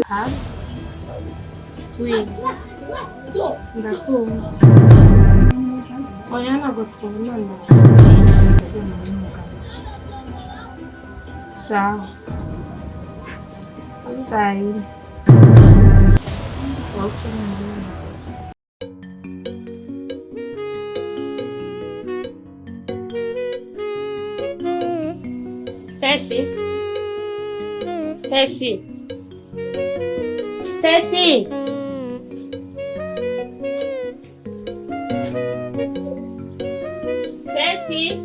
Ha? Oui. D'accord. Oya ntabwo twabonana. Sawa. Sawa. Stacy. Stacy. Stacy. Stacy.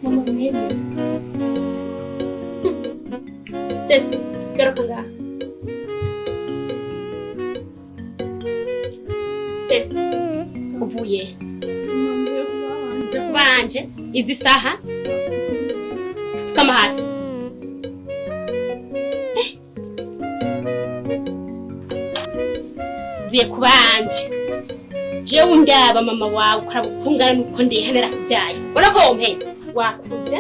Mama nini? Stacy, garuka ngaha. Stacy, uvuye kubanje izi saha kama hasi. Uvuye kubanje. Jewe ndaba mama wawe ukarabukungana nuko ndihanira kubyaye. Uragompe wakuze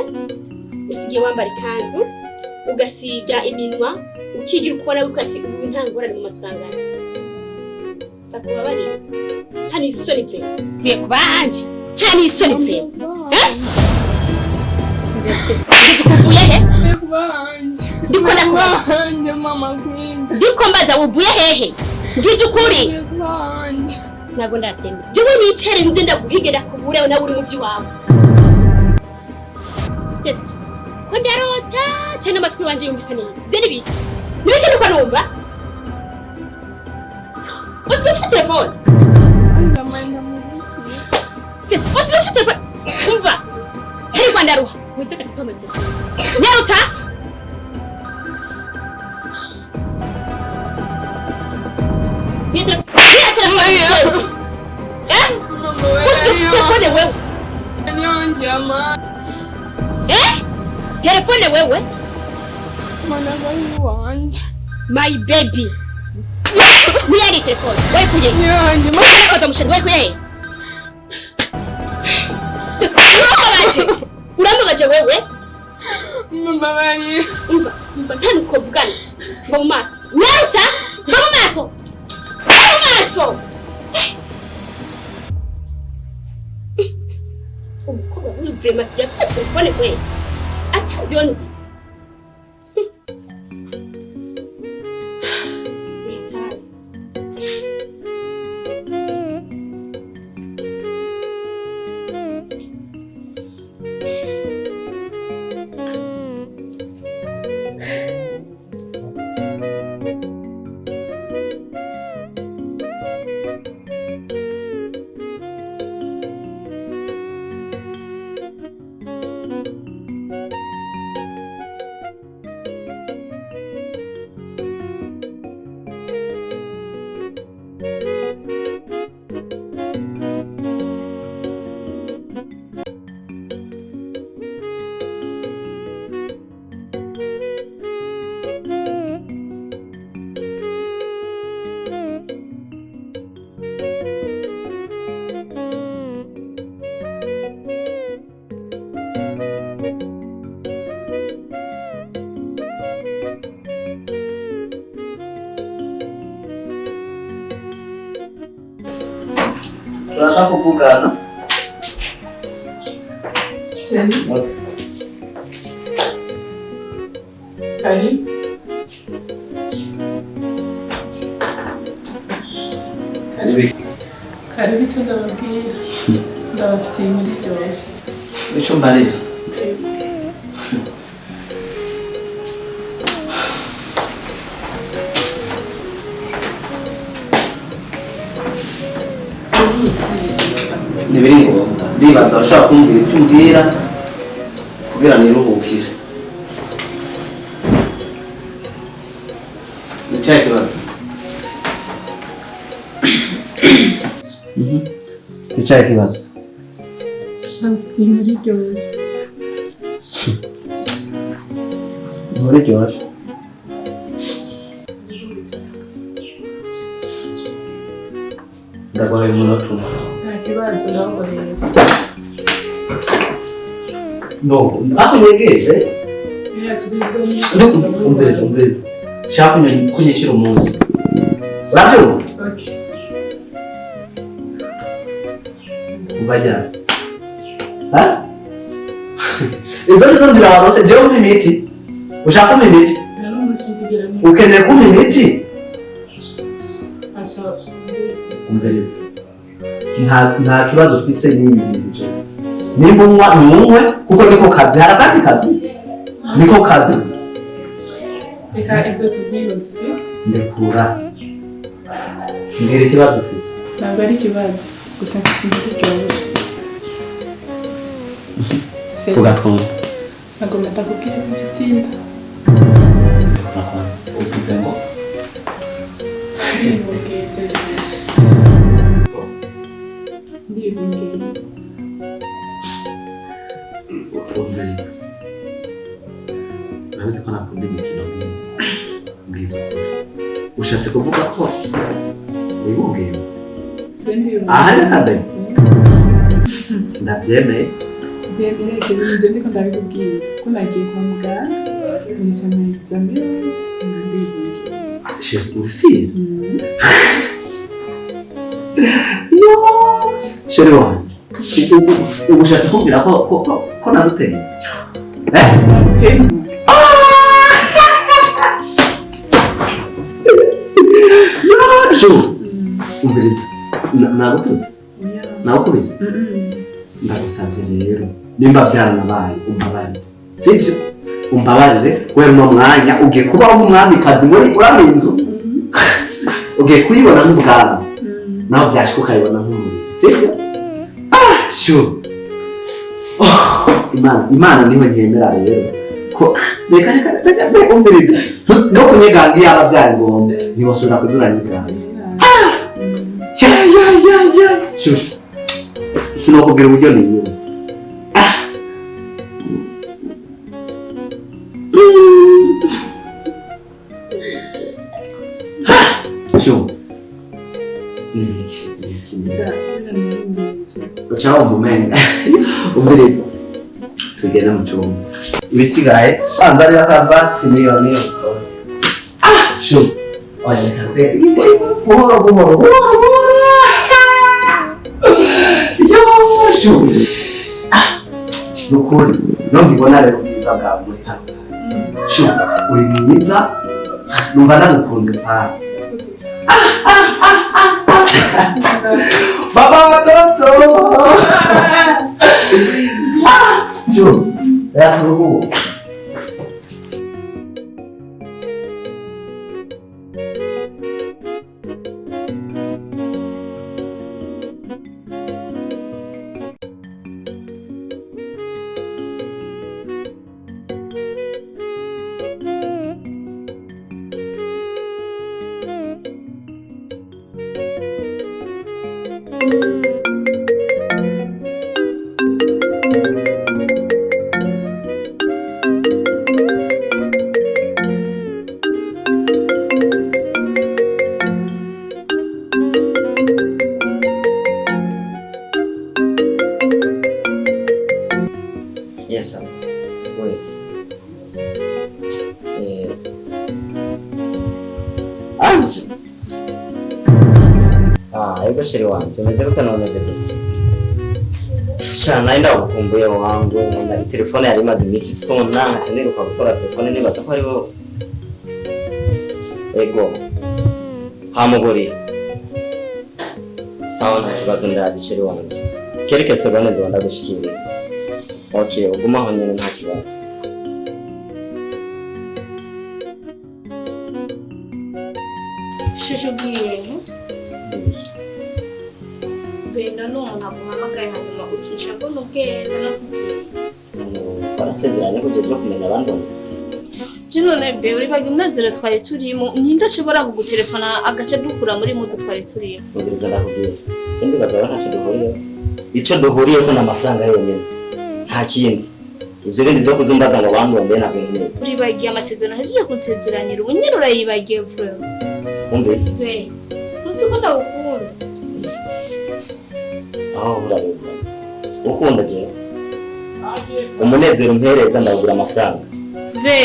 usigiye wambara ikanzu ugasiga iminwa ukigira ukora ukati ubu ntangorane mu maturangana. Takubabari hani isoni pe uvuye kubanje hani isoni pe Uvuye he? Ndiko nakubanje mama kwinda. Ndiko mbaza uvuye hehe? Ngije ukuri. Ntabwo ndatemba. Jewe nicare nze ndaguhigera kubure nawe uri mu byiwawe. Stacy. Ko ndarota cyane amatwi wanje yumvise neza. Deni biki? Nibiki nuko numva? Usibye telefone. Ndamanda mubiki. Stacy, usibye telefone. Umva. Heri kwa ndaruha. Witeka kitome telefone. Nyaruta. Mira telefone. Usibye telefone wewe. Nyonjama. Telefone wewe? Mwana wanje. My baby. Niari telefone. Wewe kuje. Nyonje. Mwana kwa tamushandi wewe kuje. Urambabaje wewe? Mbabaye. Umva ntani ko vugana. Mba mu maso. Nyarutsa. Mba mu maso. Mba mu maso. Umukobwa w'imvire masi yafise telefone wewe. Atanzionzi. Tunataka kuvugana. Karibu. Karibu icyo ndababwira. Ndabafitiye muri byose. Icyo mbarira. Nibiri ngombwa. Ndibaza bashaka kumbwira icyo umbwira kugira niruhukire. Nicyaye kibazo. Nicyaye kibazo. Ndabafitiye muri byose. Muri byose. ndaguhaye umunota umwe. Nta kibazo ntabwo rero. No, ako nyegeje. Yes, umviriza. Shaka kunyicira umunsi. Urabyumva? Okay. Ubajya. Ha? Izo nizo nzira warose jewe umimiti. Ushaka umimiti? Nano musinzigera ni. Ukeneye kumimiti? Asa. Umviriza. Nta kibazo twise n'ibintu. Nimba unywa n'umwe kuko niko kazi harakandi kazi. Niko kazi. Reka ibyo tugiye dufite. Ndekura. Mbwira ikibazo ufise. Ntabwo ari ikibazo. Gusa mfite icyoroshye. Ugatwumva. Ntabwo ndakubwira ibisimba. Uvuze ngo ukumviriza. Urabizi ko nakunda imikino mwiza. Ushatse kuvuga ko wibungenze? Aha ni kadayi. Sinabyemeye. Nje ndiko ndabikubwira ko nagiye kwa muganga nisha examen ndibunge. She's urisiye. Yo! Shere wanjye. Ubushatse kumbwira ko naguteye? Umviriza. Nagututse? Nagukubise? Ndagusabye rero nimba byaranabaye umbabarire. Sibyo? Umbabarire kubera uno mwanya ugiye kubaho nk'umwamikazi muri uriya inzu. Ugiye kuyibona nk'ubwami. Naho byashika ukayibona nk'umuri. Sibyo? Sure. Imana niho nkemera rero. Ko reka umviriza. No kunyeganga yaba byari ngombwa. Ntiwasubira kuduranyiganga. Ya. Sure. Sinokubwira uburyo niyumva. Sure. Ucaho umbumenga. Umviriza. Tugenda mu cyumba. Ibisigaye banzarira karvati niyo. Sure. Oya kande. Buhoro. Sure. Nukuri. Nkibona rero bwiza bwa muri tano. Sure. Uri mwiza. Numva nagukunze sana. Baba watoto. Sure. Ya ndugu. Yasamye. Wait. Anzu. Ego sheri wangu. Umeze gute none bebe? Sha naenda kukumbuye wangu. Na telefone yari imaze iminsi sona nkaca niruka gukora telefone nibaza ko ariho. Ego. Hamugori. Sawa nta kibazo ndaje sheri wangu. Kelike seconde ndabanda gushikira. Okay, uguma aho nyene nta kibazo. Shushu bwiye. Benda no umuntu aguhamagaye hanyuma ukica ko nubwenda nakubwiye. Twarasezeranye ko ugiye kumenya abandona. Jino nebe uri bagi umunezero twari turimo ninde ashobora kugutelefona agace dukura muri mudu twari turimo. Ubiriza ndakubwiye. Sindi bazaba ntaco duhuriye. Ico duhuriye ko n'amafaranga yonyene. Nta kindi. Ibyo bindi byo kuzumbaza ngo bandonde navyo nyine. Uri bagiye amasezerano hejeje kunsezeranira ubunyene urayibagiye vuba. Umvise. We. Nzi ko ndagukunda. aho urareza ukunda je umunezero mpereza ndagura amafaranga be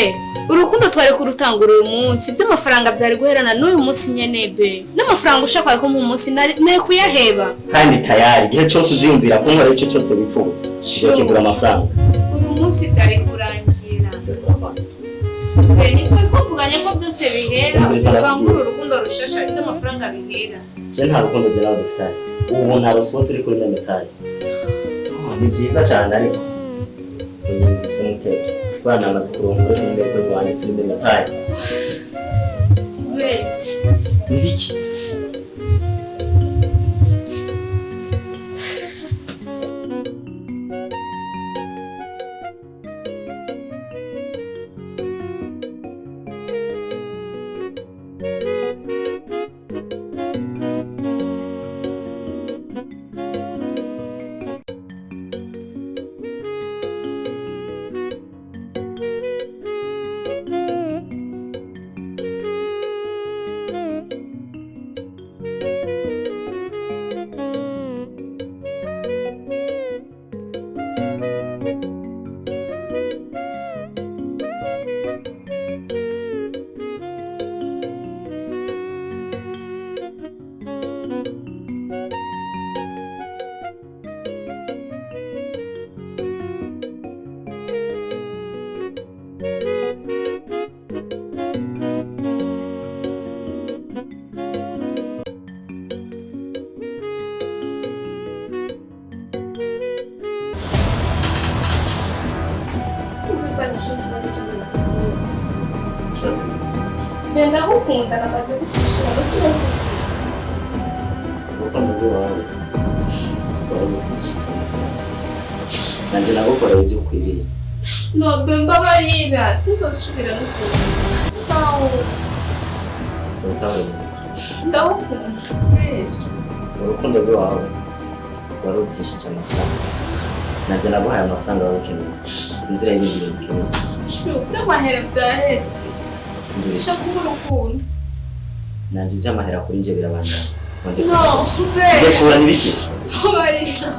urukundo twari kurutangura uyu munsi by'amafaranga byari guherana n'uyu munsi nyene be n'amafaranga ushaka ko mu munsi ne kuyaheba kandi tayari igihe cyose uziyumvira ko nkora icyo cyose bipfuza cyo kugura amafaranga uyu munsi byari kurangira be nitwe twavuganye ko byose bihera bangura urukundo rushasha by'amafaranga bihera je nta rukundo je nawe dufitanye ubu naroso turi kuri metali ni byiza cyane ariko ni mutego bana amaze kurongora n'inde ko rwanje turi muri metali be nibiki Benda gukunda namaze gushira basira urukundo rwawe nanjye nagukora ibyo ukwiriye no bemba barira sinzosubira n'ukuri tawo ndagukunda please urukundo rwawe warutishije amafaranga nanjye naguhaye amafaranga wari ukeneye sinzira y'ibindi bintu ukeneye by'amahera byahetse isha kuba urukundo nanjye iby'amahera kuri njye birabanda no be kura n'ibiki barira